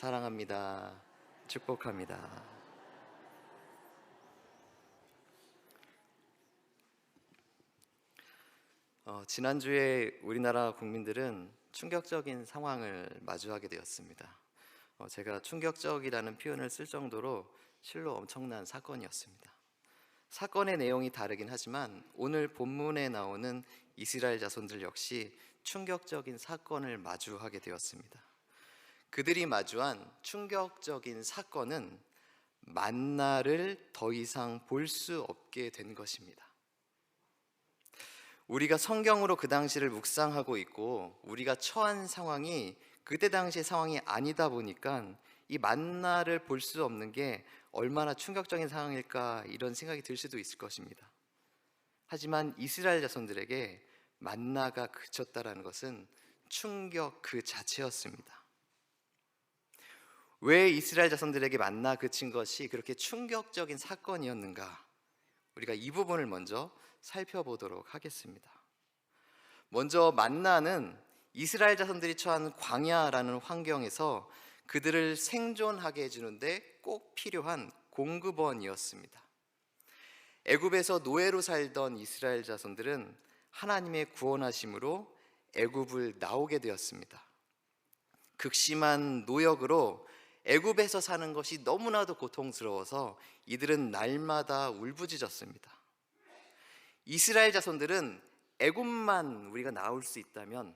사랑합니다. 축복합니다. 지난주에 우리나라 국민들은 충격적인 상황을 마주하게 되었습니다. 제가 충격적이라는 표현을 쓸 정도로 실로 엄청난 사건이었습니다. 사건의 내용이 다르긴 하지만 오늘 본문에 나오는 이스라엘 자손들 역시 충격적인 사건을 마주하게 되었습니다. 그들이 마주한 충격적인 사건은 만나를 더 이상 볼 수 없게 된 것입니다. 우리가 성경으로 그 당시를 묵상하고 있고 우리가 처한 상황이 그때 당시의 상황이 아니다 보니까 이 만나를 볼 수 없는 게 얼마나 충격적인 상황일까 이런 생각이 들 수도 있을 것입니다. 하지만 이스라엘 자손들에게 만나가 그쳤다라는 것은 충격 그 자체였습니다. 왜 이스라엘 자손들에게 만나 그친 것이 그렇게 충격적인 사건이었는가? 우리가 이 부분을 먼저 살펴보도록 하겠습니다. 먼저 만나는 이스라엘 자손들이 처한 광야라는 환경에서 그들을 생존하게 해주는데 꼭 필요한 공급원이었습니다. 애굽에서 노예로 살던 이스라엘 자손들은 하나님의 구원하심으로 애굽을 나오게 되었습니다. 극심한 노역으로 애굽에서 사는 것이 너무나도 고통스러워서 이들은 날마다 울부짖었습니다. 이스라엘 자손들은 애굽만 우리가 나올 수 있다면,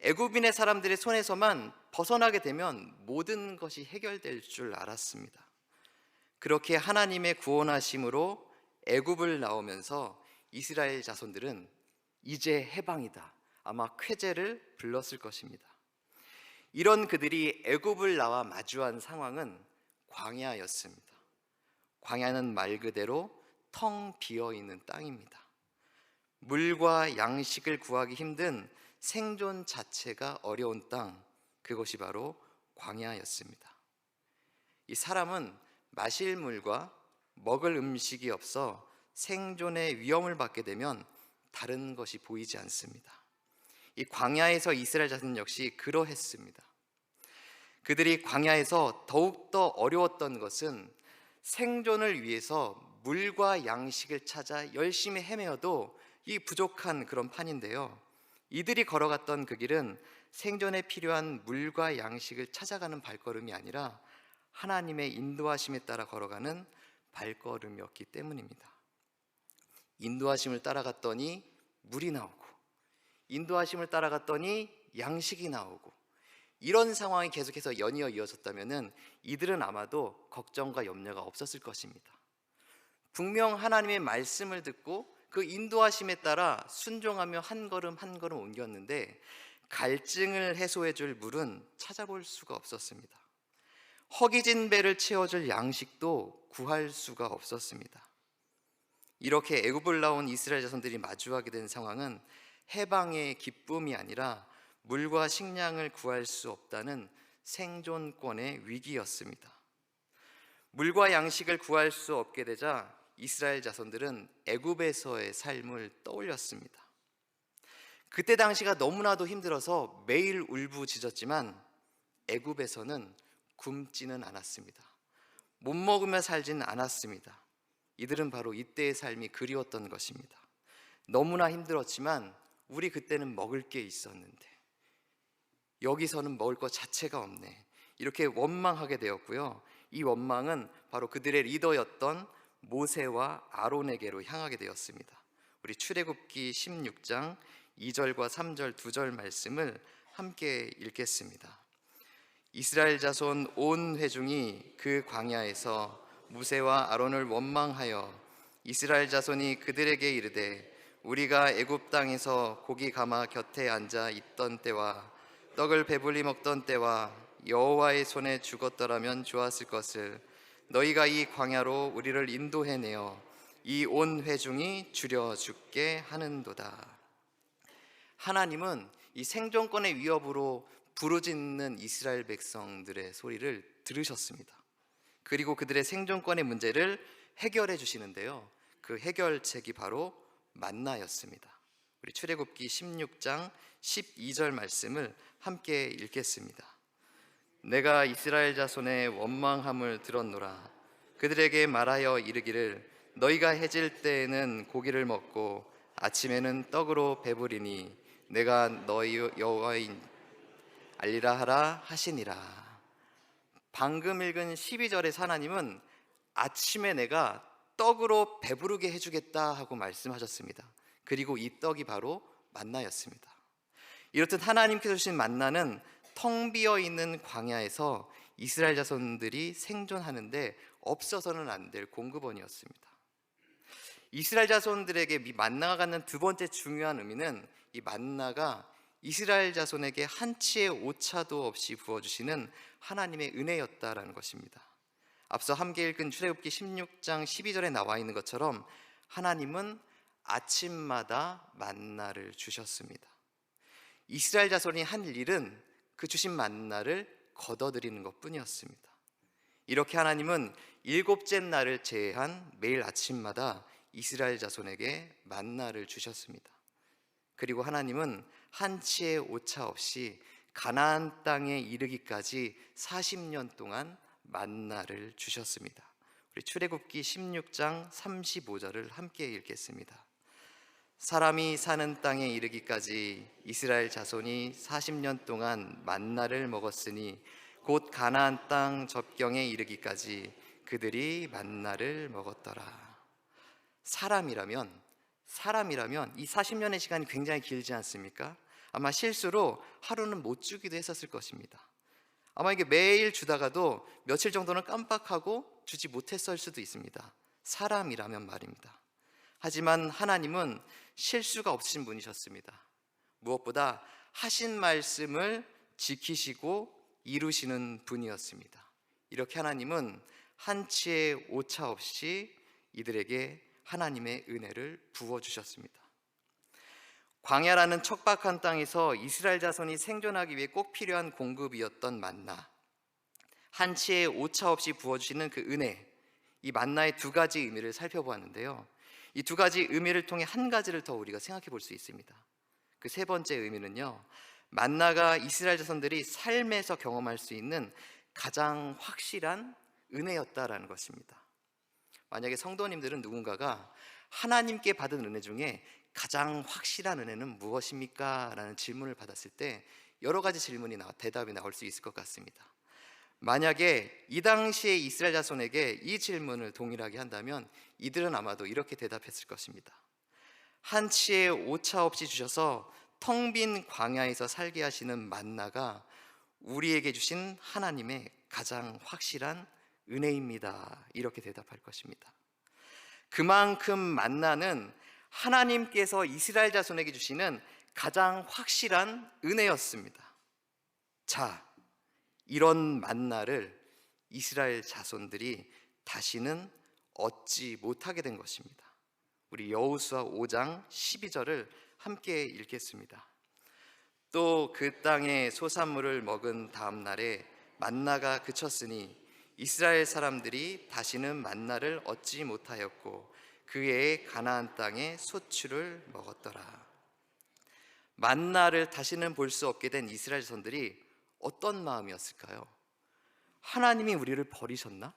애굽인의 사람들의 손에서만 벗어나게 되면 모든 것이 해결될 줄 알았습니다. 그렇게 하나님의 구원하심으로 애굽을 나오면서 이스라엘 자손들은 이제 해방이다, 아마 쾌재를 불렀을 것입니다. 이런 그들이 애굽을 나와 마주한 상황은 광야였습니다. 광야는 말 그대로 텅 비어있는 땅입니다. 물과 양식을 구하기 힘든 생존 자체가 어려운 땅, 그것이 바로 광야였습니다. 이 사람은 마실 물과 먹을 음식이 없어 생존의 위험을 받게 되면 다른 것이 보이지 않습니다. 이 광야에서 이스라엘 자손 역시 그러했습니다. 그들이 광야에서 더욱더 어려웠던 것은 생존을 위해서 물과 양식을 찾아 열심히 헤매어도 이 부족한 그런 판인데요, 이들이 걸어갔던 그 길은 생존에 필요한 물과 양식을 찾아가는 발걸음이 아니라 하나님의 인도하심에 따라 걸어가는 발걸음이었기 때문입니다. 인도하심을 따라갔더니 물이 나오고, 인도하심을 따라갔더니 양식이 나오고, 이런 상황이 계속해서 연이어 이어졌다면 이들은 아마도 걱정과 염려가 없었을 것입니다. 분명 하나님의 말씀을 듣고 그 인도하심에 따라 순종하며 한 걸음 한 걸음 옮겼는데 갈증을 해소해 줄 물은 찾아볼 수가 없었습니다. 허기진 배를 채워줄 양식도 구할 수가 없었습니다. 이렇게 애굽을 나온 이스라엘 자손들이 마주하게 된 상황은 해방의 기쁨이 아니라 물과 식량을 구할 수 없다는 생존권의 위기였습니다. 물과 양식을 구할 수 없게 되자 이스라엘 자손들은 애굽에서의 삶을 떠올렸습니다. 그때 당시가 너무나도 힘들어서 매일 울부짖었지만 애굽에서는 굶지는 않았습니다. 못 먹으며 살지는 않았습니다. 이들은 바로 이때의 삶이 그리웠던 것입니다. 너무나 힘들었지만 우리 그때는 먹을 게 있었는데 여기서는 먹을 것 자체가 없네, 이렇게 원망하게 되었고요. 이 원망은 바로 그들의 리더였던 모세와 아론에게로 향하게 되었습니다. 우리 출애굽기 16장 2절과 3절 2절 말씀을 함께 읽겠습니다. 이스라엘 자손 온 회중이 그 광야에서 모세와 아론을 원망하여 이스라엘 자손이 그들에게 이르되 우리가 애굽 땅에서 고기 가마 곁에 앉아 있던 때와 떡을 배불리 먹던 때와 여호와의 손에 죽었더라면 좋았을 것을 너희가 이 광야로 우리를 인도해내어 이 온 회중이 줄여 죽게 하는도다. 하나님은 이 생존권의 위협으로 부르짖는 이스라엘 백성들의 소리를 들으셨습니다. 그리고 그들의 생존권의 문제를 해결해 주시는데요, 그 해결책이 바로 만나였습니다. 우리 출애굽기 16장 12절 말씀을 함께 읽겠습니다. 내가 이스라엘 자손의 원망함을 들었노라. 그들에게 말하여 이르기를 너희가 해질 때에는 고기를 먹고 아침에는 떡으로 배부리니 내가 너희 여호와인 알리라 하라 하시니라. 방금 읽은 12절에서 하나님은 아침에 내가 떡으로 배부르게 해주겠다 하고 말씀하셨습니다. 그리고 이 떡이 바로 만나였습니다. 이렇듯 하나님께서 주신 만나는 텅 비어 있는 광야에서 이스라엘 자손들이 생존하는데 없어서는 안 될 공급원이었습니다. 이스라엘 자손들에게 이 만나가 갖는 두 번째 중요한 의미는 이 만나가 이스라엘 자손에게 한치의 오차도 없이 부어주시는 하나님의 은혜였다라는 것입니다. 앞서 함께 읽은 출애굽기 16장 12절에 나와 있는 것처럼 하나님은 아침마다 만나를 주셨습니다. 이스라엘 자손이 한 일은 그 주신 만나를 거둬들이는 것뿐이었습니다. 이렇게 하나님은 일곱째 날을 제외한 매일 아침마다 이스라엘 자손에게 만나를 주셨습니다. 그리고 하나님은 한치의 오차 없이 가나안 땅에 이르기까지 40년 동안 만나를 주셨습니다. 우리 출애굽기 16장 35절을 함께 읽겠습니다. 사람이 사는 땅에 이르기까지 이스라엘 자손이 40년 동안 만나를 먹었으니 곧 가나안 땅 접경에 이르기까지 그들이 만나를 먹었더라. 사람이라면 이 40년의 시간이 굉장히 길지 않습니까? 아마 실수로 하루는 못 주기도 했었을 것입니다. 아마 이게 매일 주다가도 며칠 정도는 깜빡하고 주지 못했을 수도 있습니다. 사람이라면 말입니다. 하지만 하나님은 실수가 없으신 분이셨습니다. 무엇보다 하신 말씀을 지키시고 이루시는 분이었습니다. 이렇게 하나님은 한치의 오차 없이 이들에게 하나님의 은혜를 부어주셨습니다. 광야라는 척박한 땅에서 이스라엘 자손이 생존하기 위해 꼭 필요한 공급이었던 만나, 한치의 오차 없이 부어주시는 그 은혜, 이 만나의 두 가지 의미를 살펴보았는데요. 이 두 가지 의미를 통해 한 가지를 더 우리가 생각해 볼 수 있습니다. 그 세 번째 의미는요, 만나가 이스라엘 자손들이 삶에서 경험할 수 있는 가장 확실한 은혜였다라는 것입니다. 만약에 성도님들은 누군가가 하나님께 받은 은혜 중에 가장 확실한 은혜는 무엇입니까? 라는 질문을 받았을 때 여러 가지 대답이 나올 수 있을 것 같습니다. 만약에 이 당시에 이스라엘 자손에게 이 질문을 동일하게 한다면 이들은 아마도 이렇게 대답했을 것입니다. 한치의 오차 없이 주셔서 텅 빈 광야에서 살게 하시는 만나가 우리에게 주신 하나님의 가장 확실한 은혜입니다. 이렇게 대답할 것입니다. 그만큼 만나는 하나님께서 이스라엘 자손에게 주시는 가장 확실한 은혜였습니다. 자, 이런 만나를 이스라엘 자손들이 다시는 얻지 못하게 된 것입니다. 우리 여호수아 5장 12절을 함께 읽겠습니다. 또 그 땅의 소산물을 먹은 다음 날에 만나가 그쳤으니 이스라엘 사람들이 다시는 만나를 얻지 못하였고 그 해에 가나안 땅의 소출을 먹었더라. 만나를 다시는 볼 수 없게 된 이스라엘 자손들이 어떤 마음이었을까요? 하나님이 우리를 버리셨나?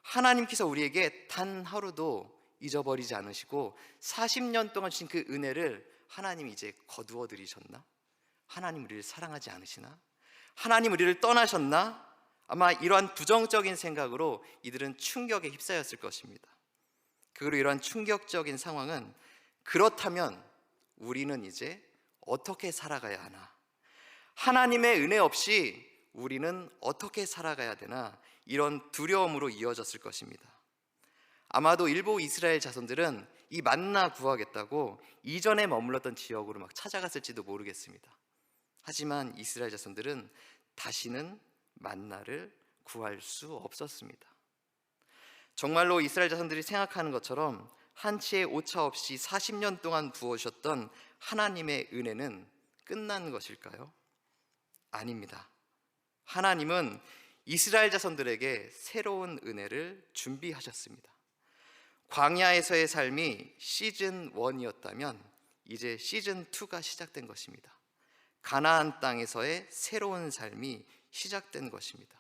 하나님께서 우리에게 단 하루도 잊어버리지 않으시고 40년 동안 주신 그 은혜를 하나님이 이제 거두어 들이셨나? 하나님 우리를 사랑하지 않으시나? 하나님 우리를 떠나셨나? 아마 이러한 부정적인 생각으로 이들은 충격에 휩싸였을 것입니다. 그리고 이러한 충격적인 상황은 그렇다면 우리는 이제 어떻게 살아가야 하나? 하나님의 은혜 없이 우리는 어떻게 살아가야 되나? 이런 두려움으로 이어졌을 것입니다. 아마도 일부 이스라엘 자손들은 이 만나 구하겠다고 이전에 머물렀던 지역으로 막 찾아갔을지도 모르겠습니다. 하지만 이스라엘 자손들은 다시는 만나를 구할 수 없었습니다. 정말로 이스라엘 자손들이 생각하는 것처럼 한치의 오차 없이 40년 동안 부어주셨던 하나님의 은혜는 끝난 것일까요? 아닙니다. 하나님은 이스라엘 자손들에게 새로운 은혜를 준비하셨습니다. 광야에서의 삶이 시즌 1이었다면 이제 시즌 2가 시작된 것입니다. 가나안 땅에서의 새로운 삶이 시작된 것입니다.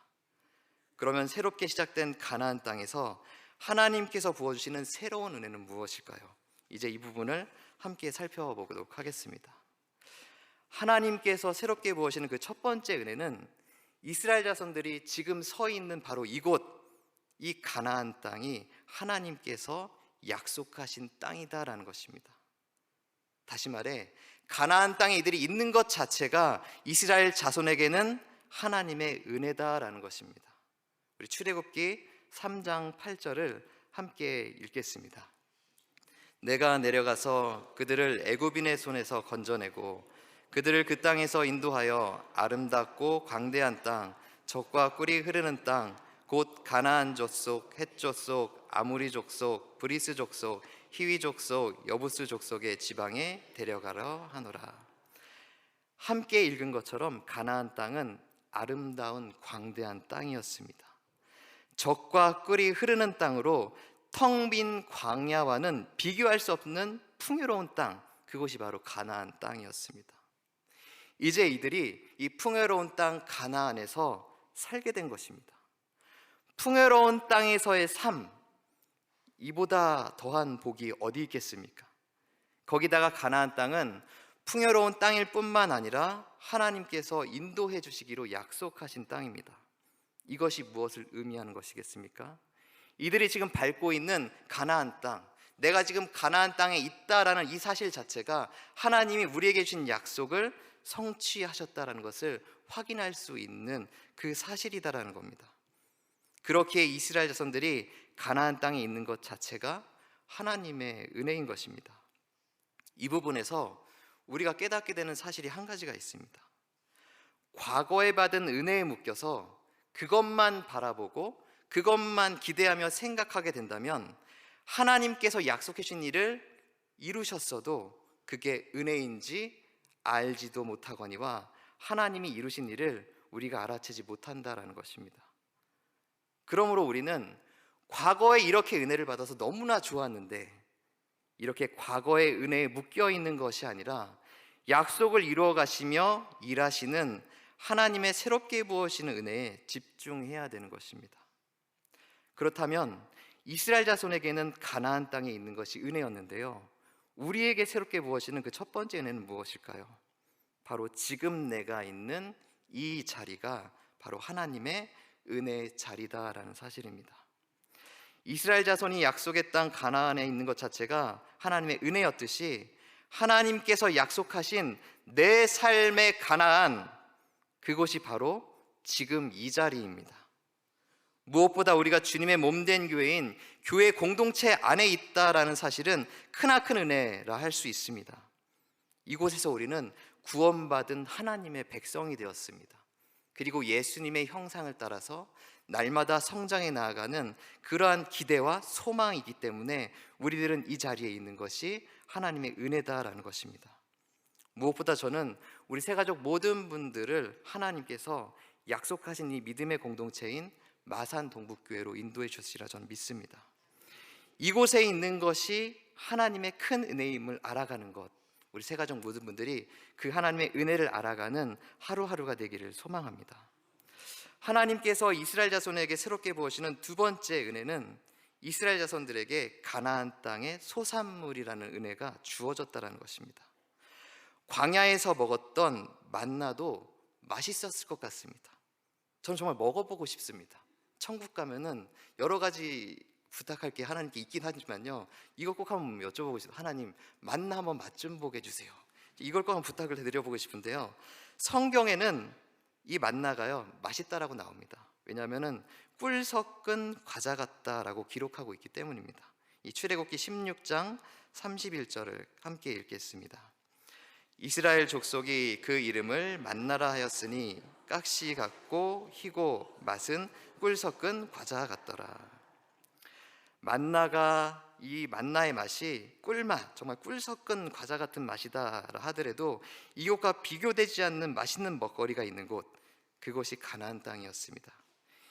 그러면 새롭게 시작된 가나안 땅에서 하나님께서 부어주시는 새로운 은혜는 무엇일까요? 이제 이 부분을 함께 살펴보도록 하겠습니다. 하나님께서 새롭게 부어주시는 그 첫 번째 은혜는 이스라엘 자손들이 지금 서 있는 바로 이곳, 이 가나안 땅이 하나님께서 약속하신 땅이다라는 것입니다. 다시 말해 가나안 땅에 이들이 있는 것 자체가 이스라엘 자손에게는 하나님의 은혜다라는 것입니다. 우리 출애굽기 3장 8절을 함께 읽겠습니다. 내가 내려가서 그들을 애굽인의 손에서 건져내고 그들을 그 땅에서 인도하여 아름답고 광대한 땅, 젖과 꿀이 흐르는 땅, 곧 가나안 족속, 헷 족속, 아무리 족속, 브리스 족속, 히위 족속, 여부스 족속의 지방에 데려가려 하노라. 함께 읽은 것처럼 가나안 땅은 아름다운 광대한 땅이었습니다. 젖과 꿀이 흐르는 땅으로 텅 빈 광야와는 비교할 수 없는 풍요로운 땅, 그곳이 바로 가나안 땅이었습니다. 이제 이들이 이 풍요로운 땅 가나안에서 살게 된 것입니다. 풍요로운 땅에서의 삶, 이보다 더한 복이 어디 있겠습니까? 거기다가 가나안 땅은 풍요로운 땅일 뿐만 아니라 하나님께서 인도해 주시기로 약속하신 땅입니다. 이것이 무엇을 의미하는 것이겠습니까? 이들이 지금 밟고 있는 가나안 땅, 내가 지금 가나안 땅에 있다라는 이 사실 자체가 하나님이 우리에게 주신 약속을 성취하셨다라는 것을 확인할 수 있는 그 사실이다라는 겁니다. 그렇게 이스라엘 자손들이 가나안 땅에 있는 것 자체가 하나님의 은혜인 것입니다. 이 부분에서 우리가 깨닫게 되는 사실이 한 가지가 있습니다. 과거에 받은 은혜에 묶여서 그것만 바라보고 그것만 기대하며 생각하게 된다면 하나님께서 약속해 주신 일을 이루셨어도 그게 은혜인지 알지도 못하거니와 하나님이 이루신 일을 우리가 알아채지 못한다라는 것입니다. 그러므로 우리는 과거에 이렇게 은혜를 받아서 너무나 좋았는데 이렇게 과거의 은혜에 묶여 있는 것이 아니라 약속을 이루어 가시며 일하시는 하나님의 새롭게 부어시는 은혜에 집중해야 되는 것입니다. 그렇다면 이스라엘 자손에게는 가나안 땅에 있는 것이 은혜였는데요, 우리에게 새롭게 부어시는 그 첫 번째 은혜는 무엇일까요? 바로 지금 내가 있는 이 자리가 바로 하나님의 은혜의 자리다라는 사실입니다. 이스라엘 자손이 약속의 땅 가나안에 있는 것 자체가 하나님의 은혜였듯이 하나님께서 약속하신 내 삶의 가나안, 그곳이 바로 지금 이 자리입니다. 무엇보다 우리가 주님의 몸된 교회인 교회 공동체 안에 있다라는 사실은 크나큰 은혜라 할 수 있습니다. 이곳에서 우리는 구원받은 하나님의 백성이 되었습니다. 그리고 예수님의 형상을 따라서 날마다 성장해 나아가는 그러한 기대와 소망이기 때문에 우리들은 이 자리에 있는 것이 하나님의 은혜다라는 것입니다. 무엇보다 저는 우리 새가족 모든 분들을 하나님께서 약속하신 이 믿음의 공동체인 마산 동북교회로 인도해 주시리라 저는 믿습니다. 이곳에 있는 것이 하나님의 큰 은혜임을 알아가는 것, 우리 새가족 모든 분들이 그 하나님의 은혜를 알아가는 하루하루가 되기를 소망합니다. 하나님께서 이스라엘 자손에게 새롭게 부으시는 두 번째 은혜는 이스라엘 자손들에게 가나안 땅의 소산물이라는 은혜가 주어졌다는 것입니다. 광야에서 먹었던 만나도 맛있었을 것 같습니다. 저는 정말 먹어보고 싶습니다. 천국 가면은 여러 가지 부탁할 게 하나님께 있긴 하지만요, 이거 꼭 한번 여쭤보고 싶어요. 하나님, 만나 한번 맛 좀 보게 해주세요. 이걸 꼭 한번 부탁을 드려보고 싶은데요, 성경에는 이 만나가요 맛있다라고 나옵니다. 왜냐하면 꿀 섞은 과자 같다라고 기록하고 있기 때문입니다. 이 출애굽기 16장 31절을 함께 읽겠습니다. 이스라엘 족속이 그 이름을 만나라 하였으니 깍시 같고 희고 맛은 꿀 섞은 과자 같더라. 만나가, 이 만나의 맛이 꿀맛, 정말 꿀 섞은 과자 같은 맛이다 하더라도 이곳과 비교되지 않는 맛있는 먹거리가 있는 곳, 그곳이 가나안 땅이었습니다.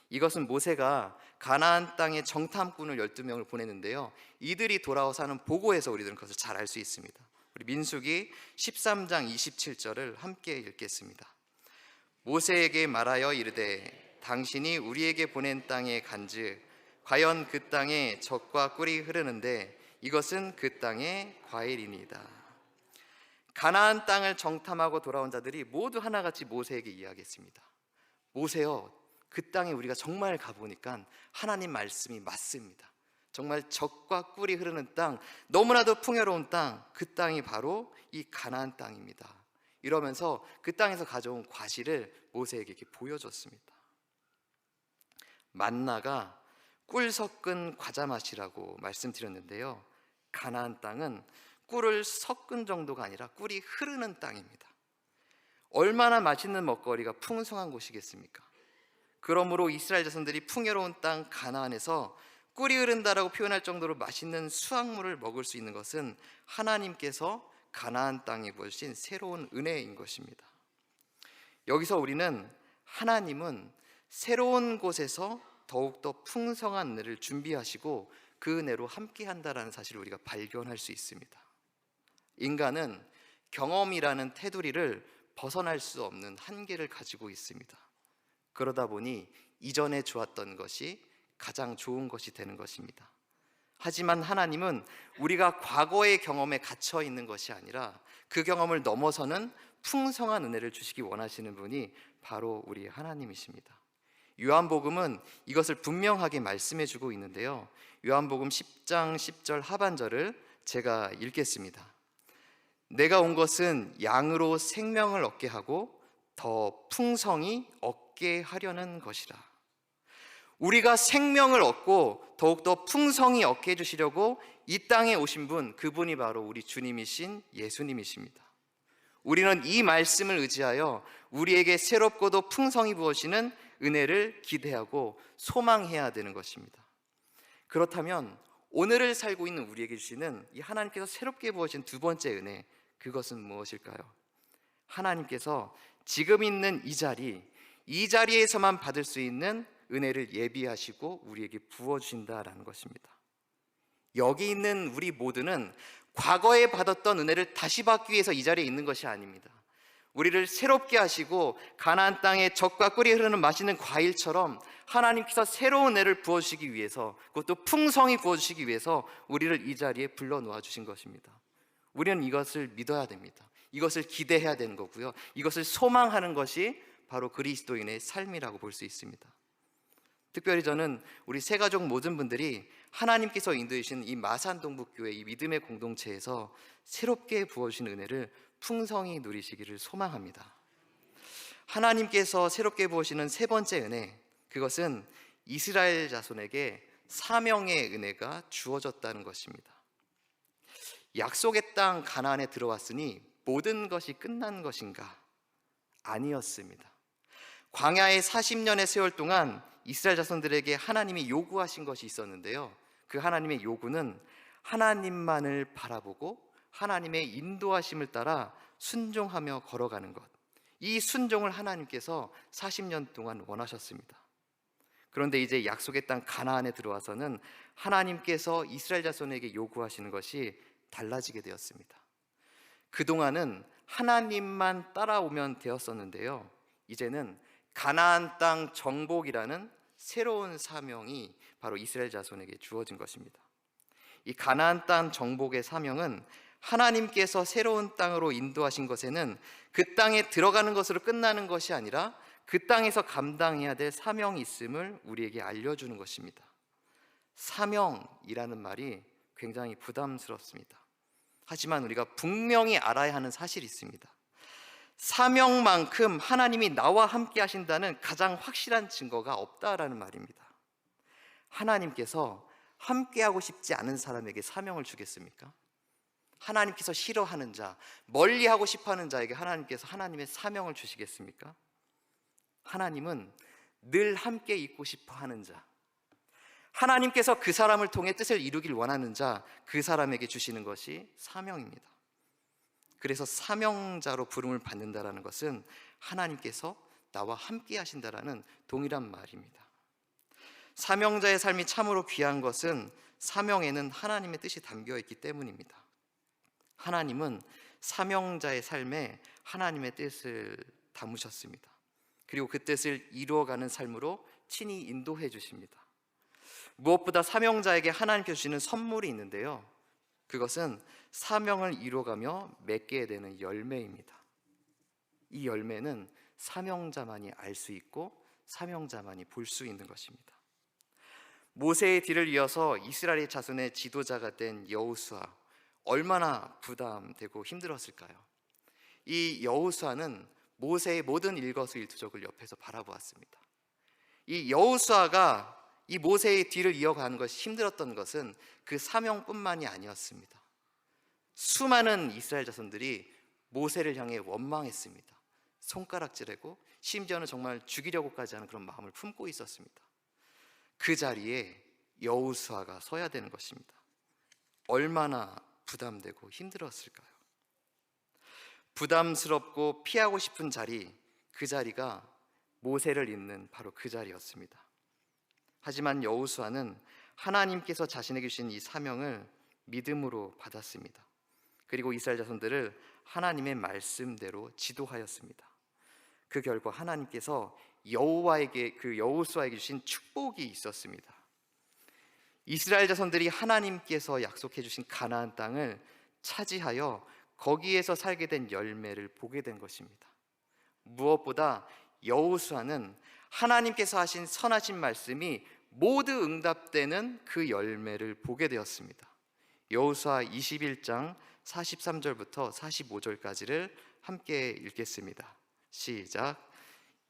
이것은 모세가 가나안 땅에 정탐꾼을 12명을 보냈는데요, 이들이 돌아와서 하는 보고에서 우리들은 그것을 잘 알 수 있습니다. 우리 민수기 13장 27절을 함께 읽겠습니다. 모세에게 말하여 이르되 당신이 우리에게 보낸 땅에 간즉 과연 그 땅에 젖과 꿀이 흐르는데 이것은 그 땅의 과일이니이다. 가나안 땅을 정탐하고 돌아온 자들이 모두 하나같이 모세에게 이야기했습니다. 모세여, 그 땅에 우리가 정말 가보니까 하나님 말씀이 맞습니다. 정말 젖과 꿀이 흐르는 땅, 너무나도 풍요로운 땅, 그 땅이 바로 이 가나안 땅입니다. 이러면서 그 땅에서 가져온 과실을 모세에게 이렇게 보여줬습니다. 만나가 꿀 섞은 과자 맛이라고 말씀드렸는데요, 가나안 땅은 꿀을 섞은 정도가 아니라 꿀이 흐르는 땅입니다. 얼마나 맛있는 먹거리가 풍성한 곳이겠습니까? 그러므로 이스라엘 자손들이 풍요로운 땅 가나안에서 꿀이 흐른다라고 표현할 정도로 맛있는 수확물을 먹을 수 있는 것은 하나님께서 가나안 땅에 부어주신 새로운 은혜인 것입니다. 여기서 우리는 하나님은 새로운 곳에서 더욱더 풍성한 은혜를 준비하시고 그 은혜로 함께한다라는 사실을 우리가 발견할 수 있습니다. 인간은 경험이라는 테두리를 벗어날 수 없는 한계를 가지고 있습니다. 그러다 보니 이전에 좋았던 것이 가장 좋은 것이 되는 것입니다. 하지만 하나님은 우리가 과거의 경험에 갇혀 있는 것이 아니라 그 경험을 넘어서는 풍성한 은혜를 주시기 원하시는 분이 바로 우리 하나님이십니다. 요한복음은 이것을 분명하게 말씀해 주고 있는데요, 요한복음 10장 10절 하반절을 제가 읽겠습니다. 내가 온 것은 양으로 생명을 얻게 하고 더 풍성히 얻게 하려는 것이라. 우리가 생명을 얻고 더욱더 풍성히 얻게 해주시려고 이 땅에 오신 분, 그분이 바로 우리 주님이신 예수님이십니다. 우리는 이 말씀을 의지하여 우리에게 새롭고도 풍성히 부어지는 은혜를 기대하고 소망해야 되는 것입니다. 그렇다면 오늘을 살고 있는 우리에게 주시는 이 하나님께서 새롭게 부어진 두 번째 은혜, 그것은 무엇일까요? 하나님께서 지금 있는 이 자리에서만 받을 수 있는 은혜를 예비하시고 우리에게 부어주신다라는 것입니다. 여기 있는 우리 모두는 과거에 받았던 은혜를 다시 받기 위해서 이 자리에 있는 것이 아닙니다. 우리를 새롭게 하시고 가나안 땅에 젖과 꿀이 흐르는 맛있는 과일처럼 하나님께서 새로운 은혜를 부어주시기 위해서, 그것도 풍성히 부어주시기 위해서 우리를 이 자리에 불러놓아 주신 것입니다. 우리는 이것을 믿어야 됩니다. 이것을 기대해야 되는 거고요, 이것을 소망하는 것이 바로 그리스도인의 삶이라고 볼 수 있습니다. 특별히 저는 우리 새가족 모든 분들이 하나님께서 인도해주신 이 마산동북교회 이 믿음의 공동체에서 새롭게 부어주신 은혜를 풍성히 누리시기를 소망합니다. 하나님께서 새롭게 부으시는 세 번째 은혜, 그것은 이스라엘 자손에게 사명의 은혜가 주어졌다는 것입니다. 약속의 땅 가나안에 들어왔으니 모든 것이 끝난 것인가? 아니었습니다. 광야의 40년의 세월 동안 이스라엘 자손들에게 하나님이 요구하신 것이 있었는데요, 그 하나님의 요구는 하나님만을 바라보고 하나님의 인도하심을 따라 순종하며 걸어가는 것, 이 순종을 하나님께서 40년 동안 원하셨습니다. 그런데 이제 약속의 땅 가나안에 들어와서는 하나님께서 이스라엘 자손에게 요구하시는 것이 달라지게 되었습니다. 그동안은 하나님만 따라오면 되었었는데요, 이제는 가나안 땅 정복이라는 새로운 사명이 바로 이스라엘 자손에게 주어진 것입니다. 이 가나안 땅 정복의 사명은 하나님께서 새로운 땅으로 인도하신 것에는 그 땅에 들어가는 것으로 끝나는 것이 아니라 그 땅에서 감당해야 될 사명이 있음을 우리에게 알려주는 것입니다. 사명이라는 말이 굉장히 부담스럽습니다. 하지만 우리가 분명히 알아야 하는 사실이 있습니다. 사명만큼 하나님이 나와 함께 하신다는 가장 확실한 증거가 없다라는 말입니다. 하나님께서 함께하고 싶지 않은 사람에게 사명을 주겠습니까? 하나님께서 싫어하는 자, 멀리하고 싶어하는 자에게 하나님께서 하나님의 사명을 주시겠습니까? 하나님은 늘 함께 있고 싶어하는 자, 하나님께서 그 사람을 통해 뜻을 이루길 원하는 자, 그 사람에게 주시는 것이 사명입니다. 그래서 사명자로 부름을 받는다라는 것은 하나님께서 나와 함께 하신다라는 동일한 말입니다. 사명자의 삶이 참으로 귀한 것은 사명에는 하나님의 뜻이 담겨 있기 때문입니다. 하나님은 사명자의 삶에 하나님의 뜻을 담으셨습니다. 그리고 그 뜻을 이루어가는 삶으로 친히 인도해 주십니다. 무엇보다 사명자에게 하나님께서 주시는 선물이 있는데요, 그것은 사명을 이루어가며 맺게 되는 열매입니다. 이 열매는 사명자만이 알 수 있고 사명자만이 볼 수 있는 것입니다. 모세의 뒤를 이어서 이스라엘 자손의 지도자가 된 여호수아, 얼마나 부담되고 힘들었을까요? 이 여호수아는 모세의 모든 일거수일투족을 옆에서 바라보았습니다. 이 여호수아가 이 모세의 뒤를 이어가는 것이 힘들었던 것은 그 사명뿐만이 아니었습니다. 수많은 이스라엘 자손들이 모세를 향해 원망했습니다. 손가락질하고 심지어는 정말 죽이려고까지 하는 그런 마음을 품고 있었습니다. 그 자리에 여호수아가 서야 되는 것입니다. 얼마나 부담되고 힘들었을까요? 부담스럽고 피하고 싶은 자리, 그 자리가 모세를 잇는 바로 그 자리였습니다. 하지만 여호수아는 하나님께서 자신에게 주신 이 사명을 믿음으로 받았습니다. 그리고 이스라엘 자손들을 하나님의 말씀대로 지도하였습니다. 그 결과 하나님께서 여호수아에게 주신 축복이 있었습니다. 이스라엘 자손들이 하나님께서 약속해 주신 가나안 땅을 차지하여 거기에서 살게 된 열매를 보게 된 것입니다. 무엇보다 여호수아는 하나님께서 하신 선하신 말씀이 모두 응답되는 그 열매를 보게 되었습니다. 여호수아 21장 43절부터 45절까지를 함께 읽겠습니다. 시작.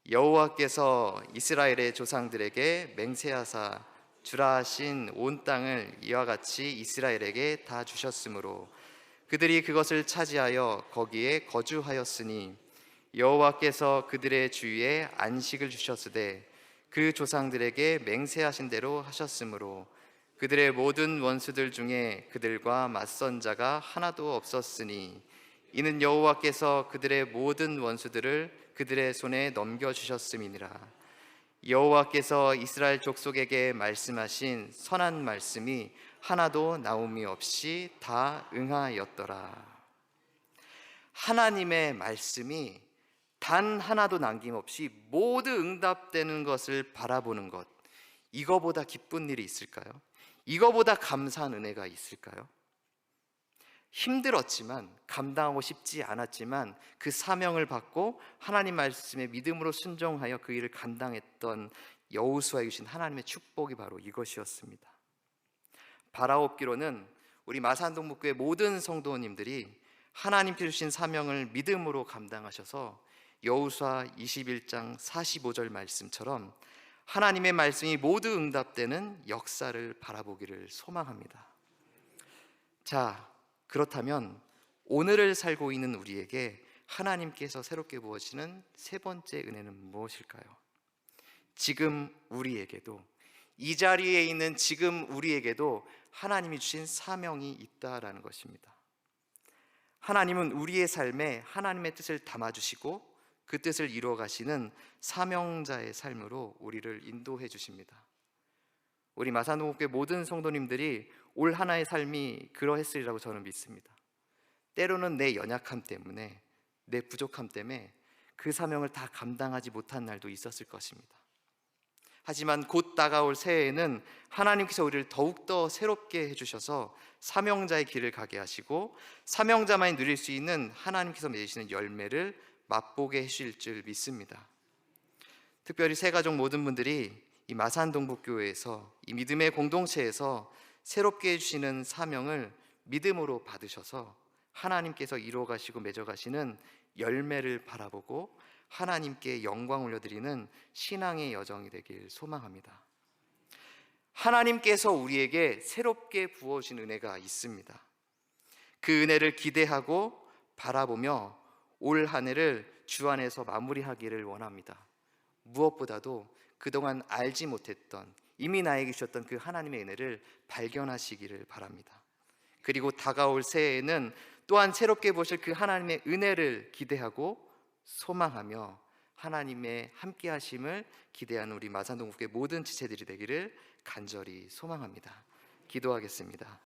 여호와께서 이스라엘의 조상들에게 맹세하사 주라 하신 온 땅을 이와 같이 이스라엘에게 다 주셨으므로 그들이 그것을 차지하여 거기에 거주하였으니 여호와께서 그들의 주위에 안식을 주셨으되 그 조상들에게 맹세하신 대로 하셨으므로 그들의 모든 원수들 중에 그들과 맞선 자가 하나도 없었으니 이는 여호와께서 그들의 모든 원수들을 그들의 손에 넘겨주셨음이니라. 여호와께서 이스라엘 족속에게 말씀하신 선한 말씀이 하나도 나옴이 없이 다 응하였더라. 하나님의 말씀이 단 하나도 남김없이 모두 응답되는 것을 바라보는 것, 이거보다 기쁜 일이 있을까요? 이거보다 감사한 은혜가 있을까요? 힘들었지만, 감당하고 싶지 않았지만 그 사명을 받고 하나님 말씀에 믿음으로 순종하여 그 일을 감당했던 여호수아에게 주신 하나님의 축복이 바로 이것이었습니다. 바라옵기로는 우리 마산동북교회 모든 성도님들이 하나님께 주신 사명을 믿음으로 감당하셔서 여호수아 21장 45절 말씀처럼 하나님의 말씀이 모두 응답되는 역사를 바라보기를 소망합니다. 자, 그렇다면 오늘을 살고 있는 우리에게 하나님께서 새롭게 부어주시는 세 번째 은혜는 무엇일까요? 지금 우리에게도, 이 자리에 있는 지금 우리에게도 하나님이 주신 사명이 있다라는 것입니다. 하나님은 우리의 삶에 하나님의 뜻을 담아주시고 그 뜻을 이루어 가시는 사명자의 삶으로 우리를 인도해 주십니다. 우리 마산동국교회 모든 성도님들이 올 하나의 삶이 그러했으리라고 저는 믿습니다. 때로는 내 연약함 때문에, 내 부족함 때문에 그 사명을 다 감당하지 못한 날도 있었을 것입니다. 하지만 곧 다가올 새해에는 하나님께서 우리를 더욱더 새롭게 해주셔서 사명자의 길을 가게 하시고 사명자만이 누릴 수 있는 하나님께서 맺으시는 열매를 맛보게 해주실 줄 믿습니다. 특별히 새가족 모든 분들이 이 마산동북교회에서, 이 믿음의 공동체에서 새롭게 해주시는 사명을 믿음으로 받으셔서 하나님께서 이루어가시고 맺어가시는 열매를 바라보고 하나님께 영광 올려드리는 신앙의 여정이 되길 소망합니다. 하나님께서 우리에게 새롭게 부어주신 은혜가 있습니다. 그 은혜를 기대하고 바라보며 올 한 해를 주 안에서 마무리하기를 원합니다. 무엇보다도 그동안 알지 못했던, 이미 나에게 주셨던 그 하나님의 은혜를 발견하시기를 바랍니다. 그리고 다가올 새해에는 또한 새롭게 보실 그 하나님의 은혜를 기대하고 소망하며 하나님의 함께 하심을 기대하는 우리 마산동국의 모든 지체들이 되기를 간절히 소망합니다. 기도하겠습니다.